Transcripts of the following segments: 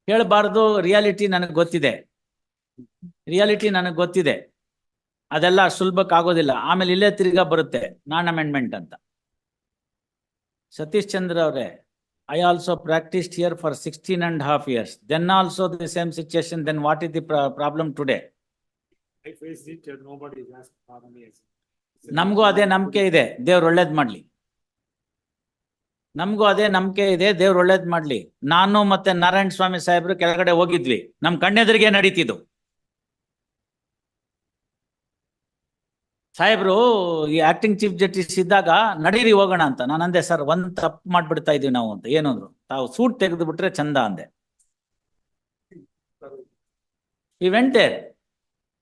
ಹೇಳಬಾರ್ದು. ರಿಯಾಲಿಟಿ ನನಗೆ ಗೊತ್ತಿದೆ. ಅದೆಲ್ಲ ಸುಲಭಕ್ಕಾಗೋದಿಲ್ಲ. ಆಮೇಲೆ ಇಲ್ಲೇ ತಿರ್ಗಾ ಬರುತ್ತೆ ನಾನ್ ಅಮೆಂಡ್ಮೆಂಟ್ ಅಂತ. ಸತೀಶ್ ಚಂದ್ರ ಅವರೇ, I also practiced here for 16.5 years. Then also the same situation. Then what is the problem today? I faced it. Nobody has problem yet. ನಮಗೂ ಅದೇ ನಂಬಿಕೆ ಇದೆ, ದೇವ್ರು ಒಳ್ಳೇದ್ ಮಾಡ್ಲಿ. ನಾನು ಮತ್ತೆ ನಾರಾಯಣ ಸ್ವಾಮಿ ಸಾಹೇಬ್ರು ಕೆಳಗಡೆ ಹೋಗಿದ್ವಿ. ನಮ್ ಕಣ್ಣೆದುರಿಗೆ ನಡೀತಿದ್ದು. ಸಾಹೇಬ್ರು ಈ ಆಕ್ಟಿಂಗ್ ಚೀಫ್ ಜಸ್ಟಿಸ್ ಇದ್ದಾಗ ನಡೀರಿ ಹೋಗೋಣ ಅಂತ ನಾನು ಅಂದೆ. ಸರ್, ಒಂದ್ ತಪ್ಪು ಮಾಡ್ಬಿಡ್ತಾ ಇದೀವಿ ನಾವು ಅಂತ. ಏನಂದ್ರು, ತಾವು ಸೂಟ್ ತೆಗೆದು ಬಿಟ್ರೆ ಚಂದ ಅಂದೆ. ಈ ವೆಂಟೆ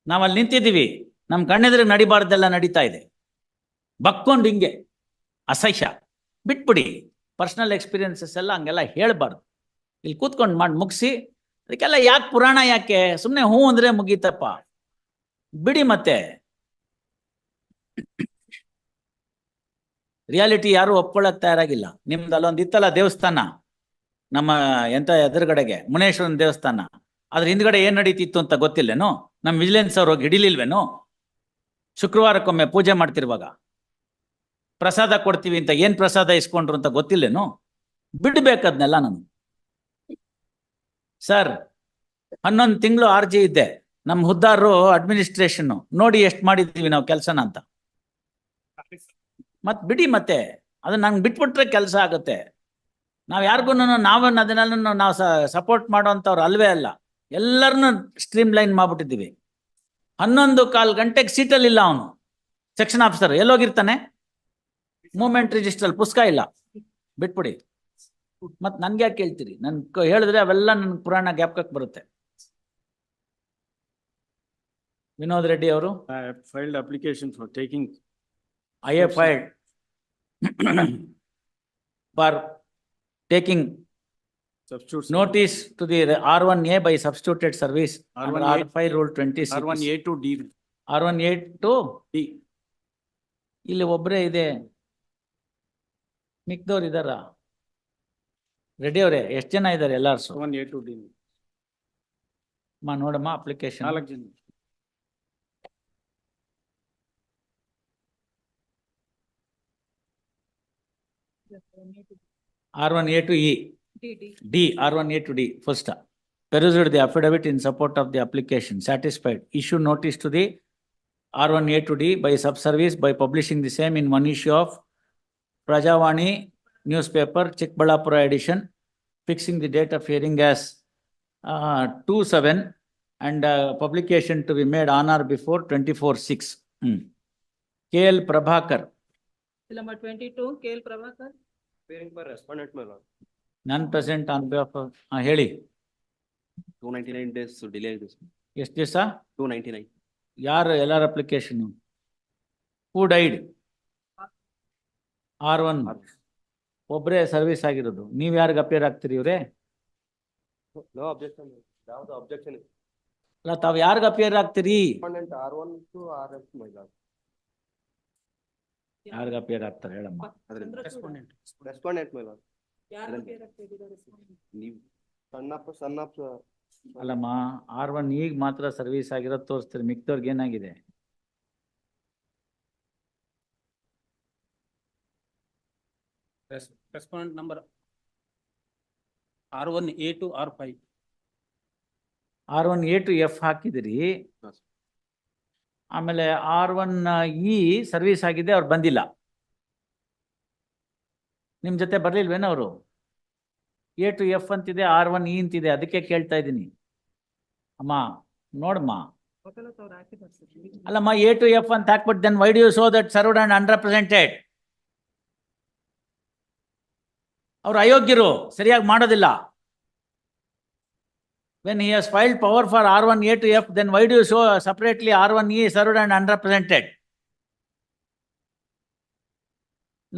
ನಾವಲ್ಲಿ ನಿಂತಿದ್ದೀವಿ, ನಮ್ ಕಣ್ಣೆದುರಿಗೆ ನಡಿಬಾರ್ದೆಲ್ಲ ನಡೀತಾ ಇದೆ. ಬಕ್ಕೊಂಡು ಹಿಂಗೆ ಅಸಹ್ಯ. ಬಿಟ್ಬಿಡಿ, ಪರ್ಸನಲ್ ಎಕ್ಸ್ಪೀರಿಯನ್ಸಸ್ ಎಲ್ಲ ಹಂಗೆಲ್ಲ ಹೇಳ್ಬಾರ್ದು. ಇಲ್ಲಿ ಕೂತ್ಕೊಂಡು ಮಾಡಿ ಮುಗಿಸಿ. ಅದಕ್ಕೆಲ್ಲ ಯಾಕೆ ಪುರಾಣ, ಯಾಕೆ? ಸುಮ್ಮನೆ ಹೂ ಅಂದ್ರೆ ಮುಗೀತಪ್ಪ, ಬಿಡಿ. ಮತ್ತೆ ರಿಯಾಲಿಟಿ ಯಾರು ಒಪ್ಕೊಳ್ಳಕ್ ತಯಾರಾಗಿಲ್ಲ. ನಿಮ್ದು ಅಲ್ಲೊಂದು ಇತ್ತಲ್ಲ ದೇವಸ್ಥಾನ, ನಮ್ಮ ಎಂತ ಎದುರುಗಡೆಗೆ ಮುನೇಶ್ವರನ ದೇವಸ್ಥಾನ, ಅದ್ರ ಹಿಂದ್ಗಡೆ ಏನ್ ನಡೀತಿತ್ತು ಅಂತ ಗೊತ್ತಿಲ್ವೇನೋ? ನಮ್ ವಿಜಿಲೆನ್ಸ್ ಅವ್ರು ಹೋಗಿ ಹಿಡಿಲಿಲ್ವೇನೋ? ಶುಕ್ರವಾರಕ್ಕೊಮ್ಮೆ ಪೂಜೆ ಮಾಡ್ತಿರುವಾಗ ಪ್ರಸಾದ ಕೊಡ್ತೀವಿ ಅಂತ ಏನ್ ಪ್ರಸಾದ ಇಸ್ಕೊಂಡ್ರು ಅಂತ ಗೊತ್ತಿಲ್ಲೇನೋ? ಬಿಡ್ಬೇಕದ್ನೆಲ್ಲ ನಾನು. ಸರ್, 11 ತಿಂಗಳು RG ಇದ್ದೆ. ನಮ್ಮ ಹುದ್ದಾರರು ಅಡ್ಮಿನಿಸ್ಟ್ರೇಷನ್ ನೋಡಿ ಎಷ್ಟು ಮಾಡಿದ್ದೀವಿ ನಾವು ಕೆಲಸನ ಅಂತ. ಮತ್ ಬಿಡಿ, ಮತ್ತೆ ಅದನ್ನ ನಂಗೆ ಬಿಟ್ಬಿಟ್ರೆ ಕೆಲಸ ಆಗುತ್ತೆ. ನಾವ್ ಯಾರಿಗೂ ಅದನ್ನೆಲ್ಲ ನಾವು ಸಪೋರ್ಟ್ ಮಾಡೋಂಥವ್ರು ಅಲ್ವೇ ಅಲ್ಲ. ಎಲ್ಲರನ್ನು ಸ್ಟ್ರೀಮ್ ಲೈನ್ ಮಾಡ್ಬಿಟ್ಟಿದ್ದೀವಿ. 11:15 ಗಂಟೆಗೆ ಸೀಟಲ್ಲಿ ಇಲ್ಲ ಅವನು, ಸೆಕ್ಷನ್ ಆಫೀಸರ್. ಎಲ್ಲೋಗಿರ್ತಾನೆ? ಮೂವ್ಮೆಂಟ್ ರಿಜಿಸ್ಟರ್ ಪುಸ್ತಕ ಇಲ್ಲ. ಬಿಟ್ಬಿಡಿ. ಮತ್ ನನ್ಗೆ ಯಾಕೆ ಕೇಳ್ತೀರಿ? ನನ್ ಹೇಳಿದ್ರೆ ಅವೆಲ್ಲ ನನ್ ಪುರಾಣ ಜ್ಞಾಪಕಕ್ಕೆ ಬರುತ್ತೆ. ವಿನೋದ್ ರೆಡ್ಡಿ ಅವರು, I have filed application for taking. I have filed for taking Substitutes. notice to the R1A by substituted service under R1A R5 Rule 26. R1A to D. R1A to D. ಇಲ್ಲಿ ಒಬ್ಬರೇ ಇದೆ, ಮಿಕ್ದವ್ರು ಇದಾರ? ರೆಡ್ಡಿ ಅವರೇ, ಎಷ್ಟು ಜನ ಇದ್ದಾರೆ ಎಲ್ಲಾರು? R1A to D. ನೋಡಮ್ಮ ಅಪ್ಲಿಕೇಶನ್. 4 ಜನ. R1A to E. D. R1A to D. First, perused the affidavit in support of the application. Satisfied. Issue notice to the R1A to D by subservice by publishing the same in one issue of Prajavani newspaper, Chikbalapura edition, fixing the date of hearing as 2/7 and publication to be made on or before 24/6. KL Prabhakar. Number 22, KL Prabhakar. Appearing for respondent, my lord. None present on behalf of ಹೇಳಿ. 299 days delay this. ಎಷ್ಟು ದಿವಸ? 299. ಯಾರು ಎಲ್ಲರ application? ಹೂ died? R1 ಒಬ್ಬರೇ service ಆಗಿರೋದು. ನೀವ್ ಯಾರಿಗೆ appear ಆಗ್ತೀರಿ ಇವ್ರೆ? No objection. Now the objection is ಅಲ್ಲ, ತಾವ್ ಯಾರಿಗೆ ಅಪಿಯರ್ ಆಗ್ತೀರಿ? respondent R1 to RF, my lord. ಯಾರಿಗೆ ಅಪಿಯರ್ ಆಗ್ತಾರೆ ಹೇಳಮ್ಮ? Respondent. Respondent, my lord. ಯಾರು ಅದನ್ನ- ಬೇರೆ ತೆಗೆದಿದ್ದಾರೆ? ನೀವು ಸಣ್ಣಪ್ಪ ಅಲ್ಲಮ್ಮ, R1 ಈಗ ಮಾತ್ರ ಸರ್ವಿಸ್ ಆಗಿರೋದು ತೋರಿಸ್ತೀರಿ, ಮಿಕ್ದವ್ರಿಗೆ ಏನಾಗಿದೆ? Respondent number R1A to R5. R1A to F ಹಾಕಿದಿರಿ. Yes. ಆಮೇಲೆ R1E ಸರ್ವಿಸ್ ಆಗಿದೆ, ಅವ್ರು ಬಂದಿಲ್ಲ. ನಿಮ್ ಜೊತೆ ಬರ್ಲಿಲ್ವೇನ ಅವರು? A to F ಅಂತಿದೆ, R1E ಅಂತಿದೆ. ಅದಕ್ಕೆ ಕೇಳ್ತಾ ಇದ್ದೀನಿ ಅಮ್ಮ, ನೋಡಮ್ಮ. ವಕಾಲತ್ ಅವ್ರು ಹಾಕಿದ್ದಾರೆ ಸರ್. ಅಲ್ಲಮ್ಮ, A to F ಅಂತ ಹಾಕ್ಬಿಟ್ಟು then why do you show that served and unrepresented? ಅವ್ರು ಅಯೋಗ್ಯರು, ಸರಿಯಾಗಿ ಮಾಡೋದಿಲ್ಲ. When he has filed power for R1A to F, then why do you show separately R1E served and unrepresented?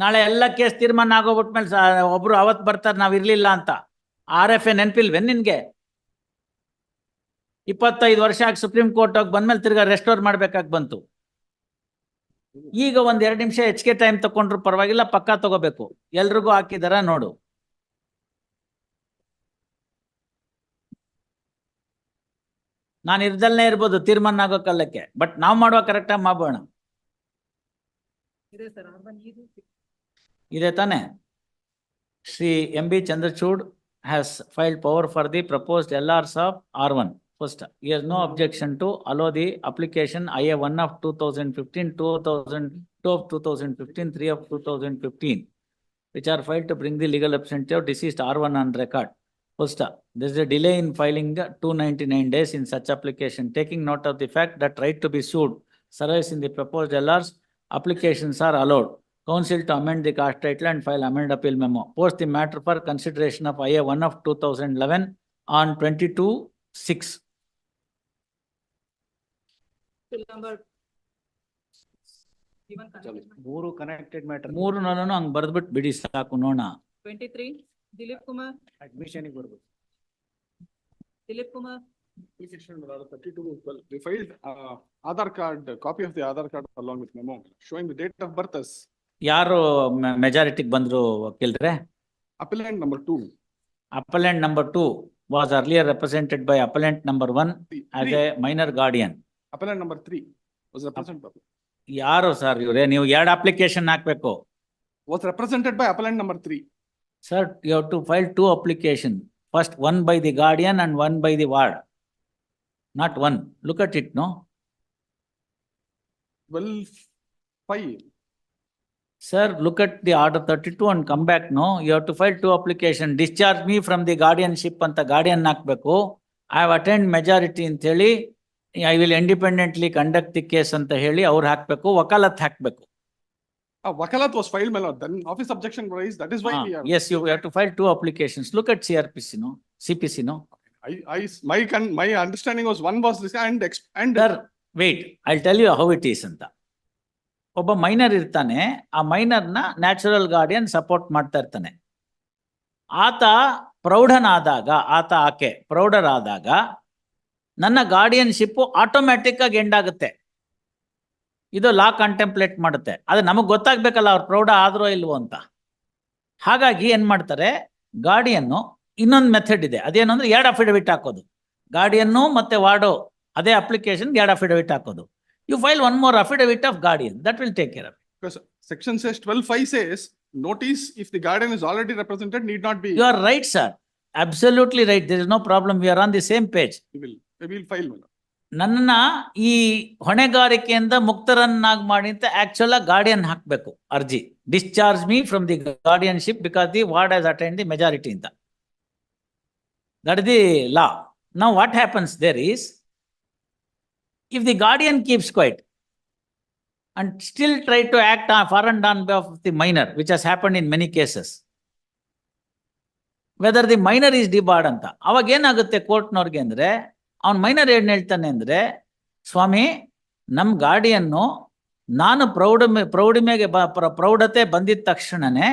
ನಾಳೆ ಎಲ್ಲ case ತೀರ್ಮಾನ ಆಗೋಗ್ಬಿಟ್ಮೇಲೆ ಒಬ್ರು ಅವತ್ ಬರ್ತಾರೆ ನಾವ್ ಇರ್ಲಿಲ್ಲ ಅಂತ. RFA ನೆನ್ಪಿಲ್ವೇನ್ ನಿನ್ಗೆ? 25 ವರ್ಷ ಆಗಿ ಸುಪ್ರೀಂ ಕೋರ್ಟ್ ಹೋಗಿ ಬಂದ್ಮೇಲೆ ತಿರ್ಗಾ ರೆಸ್ಟೋರ್ ಮಾಡ್ಬೇಕಾಗಿ ಬಂತು. ಈಗ 1-2 ನಿಮಿಷ ಹೆಚ್ಚಿಗೆ ಟೈಮ್ ತಕೊಂಡ್ರು ಪರವಾಗಿಲ್ಲ, ಪಕ್ಕಾ ತಗೋಬೇಕು. ಎಲ್ರಿಗೂ ಹಾಕಿದಾರ ನೋಡು. ನಾನು ಇರ್ದಲ್ಲೇ ಇರ್ಬೋದು ತೀರ್ಮಾನ ಆಗೋ ಕಾಲಕ್ಕೆ, ಬಟ್ ನಾವು ಮಾಡುವ ಕರೆಕ್ಟಾಗಿ ಮಾಡೋಣ. ಇದೆ ಸರ್ R1 ಇದು ಇದೆ ತಾನೆ? Shri MB Chandrachud has filed power for the proposed LRs of R1. First, he has no objection to allow the application IA1 of 2015, 2002 of 2015, 3 of 2015, which are filed to bring the legal representative of deceased R1 on record. First, there is a delay in filing 299 days in such application. Taking note of the fact that right to be sued survives in the proposed LRs, applications are allowed. Council to amend the cast title and file amend appeal memo. Post the matter for consideration of IA1 of 2011 on 22/6. bill number given consideration. ಮೂರು connected matter. ಮೂರು ನಾನು ಹಂಗ್ ಬರ್ದ್ಬಿಟ್ಟು ಬಿಡಿ ಸಾಕು ನೋಡೋಣ. 23 Dilip Kumar, Admission ಗೆ ಬರ್ಬೇಕು. Dilip Kumar, Application number 32, well, we filed Aadhaar card, copy of the Aadhaar card along with memo showing the date of birth as ಯಾರು ಮೆಜಾರಿಟಿಗೆ ಬಂದ್ರು ವಕೀಲ್ರೆ? appellant number 2. Appellant number 2 was earlier represented by appellant number 1 as a minor guardian. Appellant number 3 was represented by ಯಾರು sir ಇವ್ರೆ? ನೀವು ಎರಡು application ಹಾಕ್ಬೇಕು. by appellant number 3. Sir, you have to file two application. First, one by the guardian and one by the ward. Not one. Look at it, no? 12/5. Sir, look at the order 32 and come back, no? You have to file two application. Discharge me from the guardianship ಅಂತ guardian ಹಾಕ್ಬೇಕು. I have attained majority ಅಂತ ಹೇಳಿ, I will independently conduct the case ಅಂತ ಹೇಳಿ ಅವ್ರು ಹಾಕ್ಬೇಕು, ವಕಾಲತ್ ಹಾಕ್ಬೇಕು. Wakalat was filed, my lord, then office objection raised, that is why we are. Yes, you have to file two applications. Look at CRPC, no? CPC, no? My understanding was one was this and Sir, wait, I'll tell you how it is ಅಂತ. ಒಬ್ಬ minor ಇರ್ತಾನೆ, ಆ ಮೈನರ್ನ natural guardian support ಮಾಡ್ತಾ ಇರ್ತಾನೆ. ಆತ ಪ್ರೌಢನಾದಾಗ, ಆಕೆ ಪ್ರೌಢರಾದಾಗ ನನ್ನ guardianship automatic ಆಗಿ ಎಂಡ್ ಆಗುತ್ತೆ. ಇದು ಲಾ ಕಂಟೆಂಪ್ಲೇಟ್ ಮಾಡುತ್ತೆ. ಅದು ನಮಗ್ ಗೊತ್ತಾಗ್ಬೇಕಲ್ಲ ಅವ್ರು ಪ್ರೌಢ ಆದ್ರೋ ಇಲ್ವೋ ಅಂತ. ಹಾಗಾಗಿ ಏನ್ ಮಾಡ್ತಾರೆ, ಗಾರ್ಡಿಯನ್ನು ಇನ್ನೊಂದು ಮೆಥಡ್ ಇದೆ. ಅದೇನು ಅಂದ್ರೆ ಎರಡು ಅಫಿಡವಿಟ್ ಹಾಕೋದು. ಗಾರ್ಡಿಯನ್ನು ಮತ್ತೆ ವಾರ್ಡೋ ಅದೇ ಅಪ್ಲಿಕೇಶನ್ ಎರಡು ಅಫಿಡವಿಟ್ ಹಾಕೋದು. You file one more affidavit of guardian, that will take care of it. because section says 12/5 says notice if the guardian is already represented need not be. You are right, sir. Absolutely right. There is no problem. We are on the same page. We will file, my lord. ನನ್ನನ್ನ ಈ ಹೊಣೆಗಾರಿಕೆಯಿಂದ ಮುಕ್ತರನ್ನಾಗಿ ಮಾಡಿ ಅಂತ actual guardian ಹಾಕ್ಬೇಕು ಅರ್ಜಿ. Discharge me from the guardianship because the ward has attend the majority ಅಂತ. That is the law. Now what happens there is, if the guardian keeps quiet and still try to act for and on behalf of the minor, which has happened in many cases, whether the minor is debarred ಅಂತ, ಅವಾಗ ಏನಾಗುತ್ತೆ ಕೋರ್ಟ್ನವ್ರಿಗೆ ಅಂದ್ರೆ, ಅವ್ನ minor ಏನ್ ಹೇಳ್ತಾನೆ ಅಂದ್ರೆ, ಸ್ವಾಮಿ ನಮ್ ಗಾರ್ಡಿಯನ್ನು ನಾನು ಪ್ರೌಢತೆ ಬಂದಿದ ತಕ್ಷಣನೇ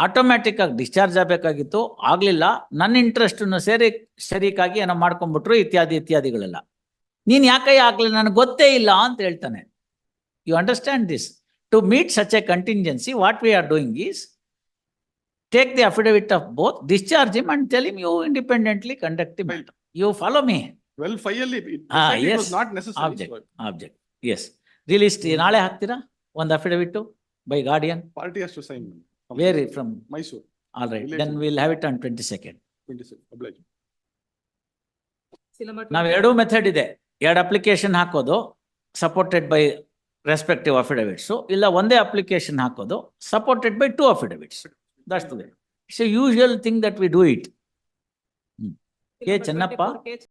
ಆಟೋಮ್ಯಾಟಿಕ್ ಆಗಿ ಡಿಸ್ಚಾರ್ಜ್ ಆಗಬೇಕಾಗಿತ್ತು, ಆಗ್ಲಿಲ್ಲ, ನನ್ನ ಇಂಟ್ರೆಸ್ಟ್ ಶರೀಕಾಗಿ ಏನೋ ಮಾಡ್ಕೊಂಡ್ಬಿಟ್ರು ಇತ್ಯಾದಿಗಳೆಲ್ಲ. ನೀನ್ ಯಾಕೆ ಆಗ್ಲಿಲ್ಲ ನನಗೆ ಗೊತ್ತೇ ಇಲ್ಲ ಅಂತ ಹೇಳ್ತಾನೆ. You understand this? To meet such a contingency what we are doing is take the affidavit of both, discharge him and tell him you independently conduct the matter. You follow me? 12/5 ಅಲ್ಲಿ yes. it was not necessary. Object. Yes. Release ನಾಳೆ ಹಾಕ್ತೀರಾ ಒಂದು affidavit by guardian? Party has to sign. Where from? Mysore. All right, then we'll have it on 22nd. 26. Oblige. bill number ನಾವು ಎರಡೂ method ಇದೆ. ಎರಡು application ಹಾಕೋದು supported by respective ಅಫಿಡವಿಟ್ಸ್, ಇಲ್ಲ ಒಂದೇ ಅಪ್ಲಿಕೇಶನ್ ಹಾಕೋದು supported by two affidavits. That's the way. It's a usual thing that we do it. K Chennappa. 24 K